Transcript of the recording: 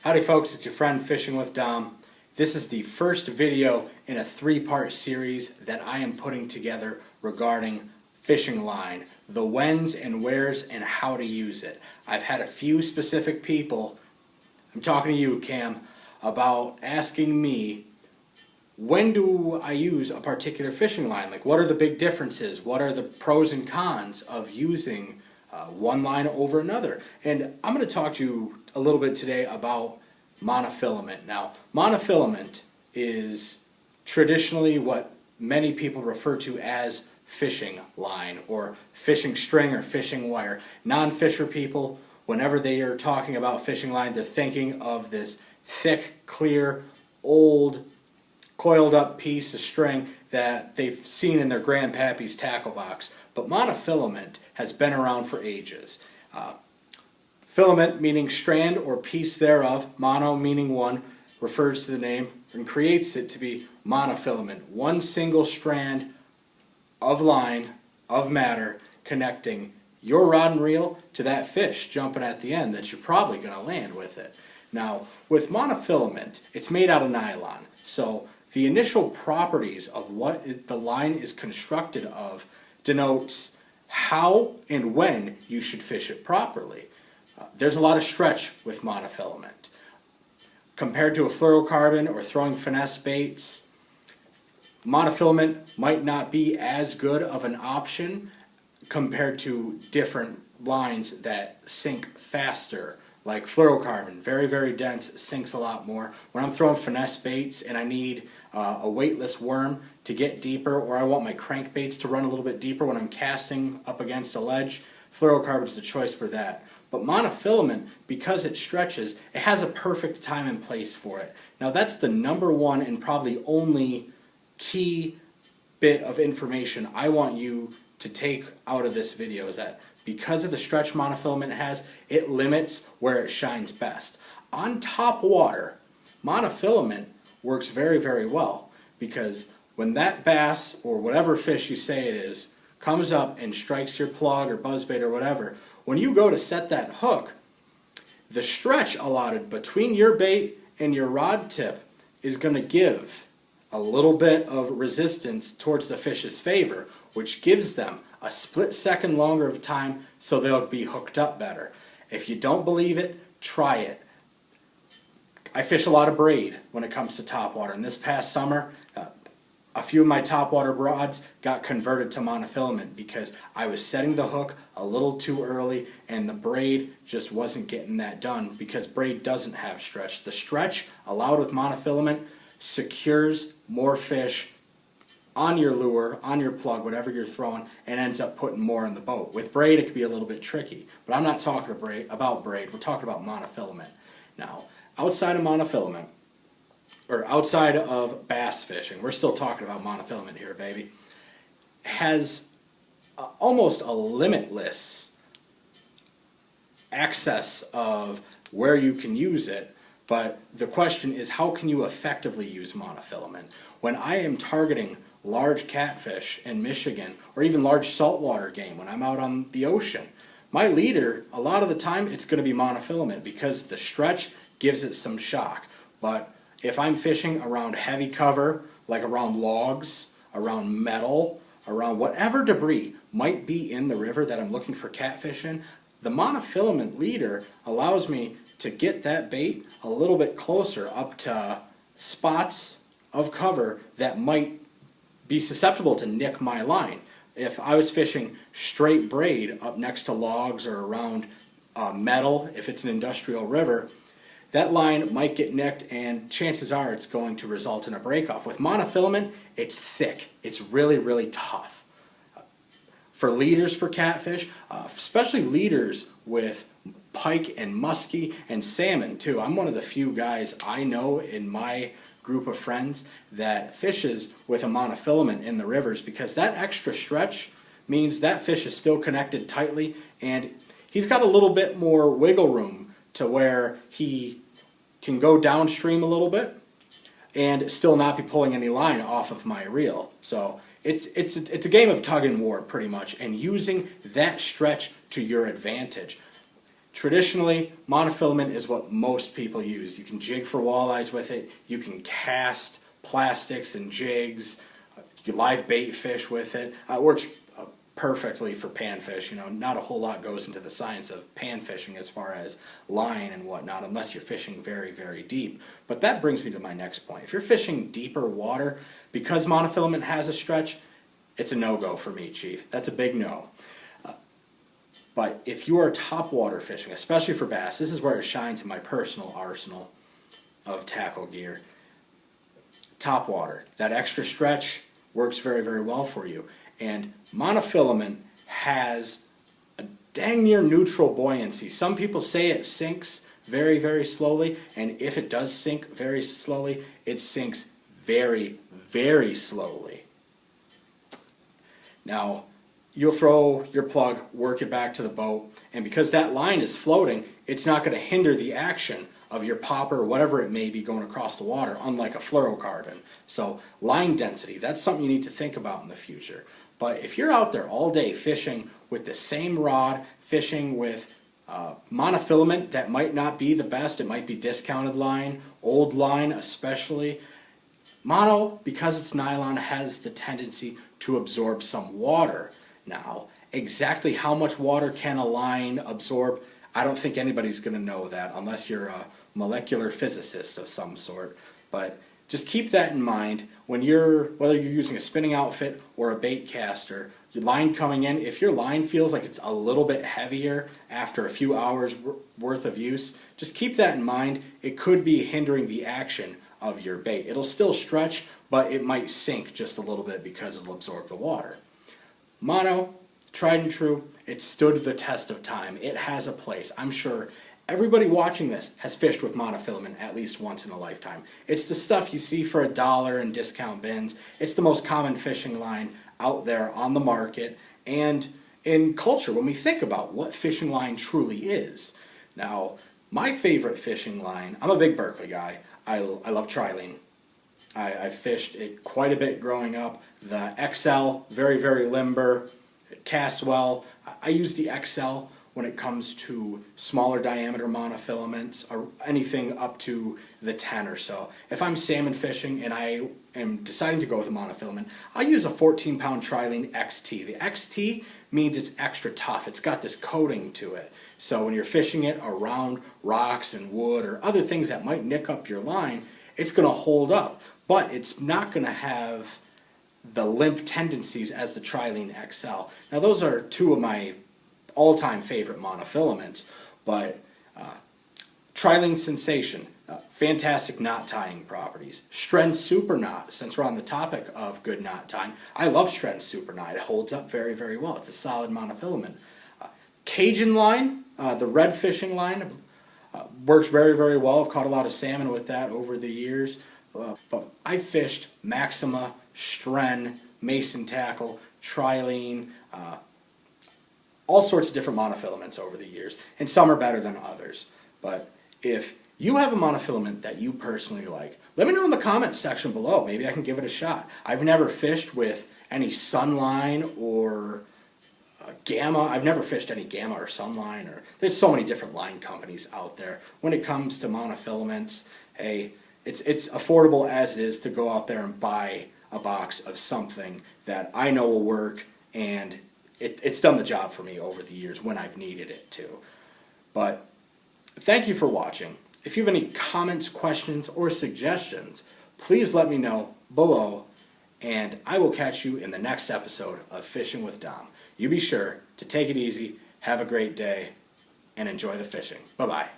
Howdy folks, it's your friend Fishing with Dom. This is the first video in a three-part series that I am putting together regarding fishing line, the whens and wheres and how to use it. I've had a few specific people, I'm talking to you Cam, about asking me, when do I use a particular fishing line? Like, what are the big differences? What are the pros and cons of using one line over another? And I'm going to talk to you a little bit today about monofilament. Now, monofilament is traditionally what many people refer to as fishing line or fishing string or fishing wire. Non-fisher people, whenever they are talking about fishing line, they're thinking of this thick, clear, old, coiled up piece of string that they've seen in their grandpappy's tackle box. But monofilament has been around for ages. Filament meaning strand or piece thereof, mono meaning one, refers to the name and creates it to be monofilament. One single strand of line, of matter, connecting your rod and reel to that fish jumping at the end that you're probably going to land with it. Now, with monofilament, it's made out of nylon. So the initial properties of what the line is constructed of denotes how and when you should fish it properly. There's a lot of stretch with monofilament. Compared to a fluorocarbon or throwing finesse baits, monofilament might not be as good of an option compared to different lines that sink faster. Like fluorocarbon, very, very dense, sinks a lot more. When I'm throwing finesse baits and I need a weightless worm to get deeper, or I want my crankbaits to run a little bit deeper when I'm casting up against a ledge, fluorocarbon is the choice for that. But monofilament, because it stretches, it has a perfect time and place for it. Now that's the number one and probably only key bit of information I want you to take out of this video, is that because of the stretch monofilament has, it limits where it shines best. On top water, monofilament works very, very well, because when that bass or whatever fish you say it is comes up and strikes your plug or buzzbait or whatever, when you go to set that hook, the stretch allotted between your bait and your rod tip is going to give a little bit of resistance towards the fish's favor, which gives them a split second longer of time so they'll be hooked up better. If you don't believe it, try it. I fish a lot of braid when it comes to topwater, and this past summer a few of my topwater rods got converted to monofilament because I was setting the hook a little too early and the braid just wasn't getting that done, because braid doesn't have stretch. The stretch allowed with monofilament secures more fish on your lure, on your plug, whatever you're throwing, and ends up putting more in the boat. With braid it can be a little bit tricky, but I'm not talking about braid, we're talking about monofilament. Now, outside of monofilament, or outside of bass fishing, we're still talking about monofilament here, baby, has almost a limitless access of where you can use it, but the question is, how can you effectively use monofilament? When I am targeting large catfish in Michigan, or even large saltwater game when I'm out on the ocean, my leader, a lot of the time, it's going to be monofilament because the stretch gives it some shock. But if I'm fishing around heavy cover, like around logs, around metal, around whatever debris might be in the river that I'm looking for catfish in, the monofilament leader allows me to get that bait a little bit closer up to spots of cover that might be susceptible to nick my line. If I was fishing straight braid up next to logs or around metal, if it's an industrial river, that line might get nicked and chances are it's going to result in a break-off. With monofilament, it's thick. It's really, really tough. For leaders for catfish, especially leaders with pike and muskie and salmon too. I'm one of the few guys I know in my group of friends that fishes with a monofilament in the rivers, because that extra stretch means that fish is still connected tightly and he's got a little bit more wiggle room to where he can go downstream a little bit and still not be pulling any line off of my reel. So it's a game of tug and war pretty much, and using that stretch to your advantage. Traditionally, monofilament is what most people use. You can jig for walleyes with it. You can cast plastics and jigs. You can live bait fish with it. It works perfectly for panfish. You know, not a whole lot goes into the science of pan fishing as far as line and whatnot, unless you're fishing very, very deep. But that brings me to my next point. If you're fishing deeper water, because monofilament has a stretch, it's a no-go for me, Chief. That's a big no. But if you are topwater fishing, especially for bass, this is where it shines in my personal arsenal of tackle gear. Topwater, that extra stretch works very, very well for you. And monofilament has a dang near neutral buoyancy. Some people say it sinks very, very slowly, and if it does sink very slowly, it sinks very, very slowly. Now, you'll throw your plug, work it back to the boat, and because that line is floating, it's not going to hinder the action of your popper or whatever it may be going across the water, unlike a fluorocarbon. So line density, that's something you need to think about in the future. But if you're out there all day fishing with the same rod, fishing with monofilament that might not be the best, it might be discounted line, old line especially, mono, because it's nylon, has the tendency to absorb some water. Now, exactly how much water can a line absorb, I don't think anybody's going to know that unless you're a molecular physicist of some sort. But just keep that in mind when whether you're using a spinning outfit or a bait caster, your line coming in, if your line feels like it's a little bit heavier after a few hours worth of use, just keep that in mind. It could be hindering the action of your bait. It'll still stretch, but it might sink just a little bit because it'll absorb the water. Mono, tried and true, it stood the test of time. It has a place. I'm sure everybody watching this has fished with monofilament at least once in a lifetime. It's the stuff you see for $1 in discount bins. It's the most common fishing line out there on the market and in culture when we think about what fishing line truly is. Now, my favorite fishing line, I'm a big Berkeley guy. I love trilene. I fished it quite a bit growing up. The XL, very, very limber, cast well. I use the XL when it comes to smaller diameter monofilaments or anything up to the 10 or so. If I'm salmon fishing and I am deciding to go with a monofilament, I use a 14-pound trilene XT. The XT means it's extra tough. It's got this coating to it. So when you're fishing it around rocks and wood or other things that might nick up your line, it's going to hold up. But it's not going to have the limp tendencies as the trilene XL. Now those are two of my all-time favorite monofilaments, but trilene sensation, fantastic knot tying properties. Stren super knot, since we're on the topic of good knot tying, I love Stren super knot. It holds up very, very well. It's a solid monofilament. Cajun line, the red fishing line, works very, very well. I've caught a lot of salmon with that over the years. But I fished Maxima, Stren, Mason tackle, trilene, all sorts of different monofilaments over the years, and some are better than others. But if you have a monofilament that you personally like, let me know in the comments section below. Maybe I can give it a shot. I've never fished with any Sunline or Gamma. I've never fished any Gamma or Sunline, or there's so many different line companies out there. When it comes to monofilaments, hey, it's affordable as it is to go out there and buy a box of something that I know will work, and it's done the job for me over the years when I've needed it to. But thank you for watching. If you have any comments, questions, or suggestions, please let me know below, and I will catch you in the next episode of Fishing with Dom. You be sure to take it easy, have a great day, and enjoy the fishing. Bye-bye.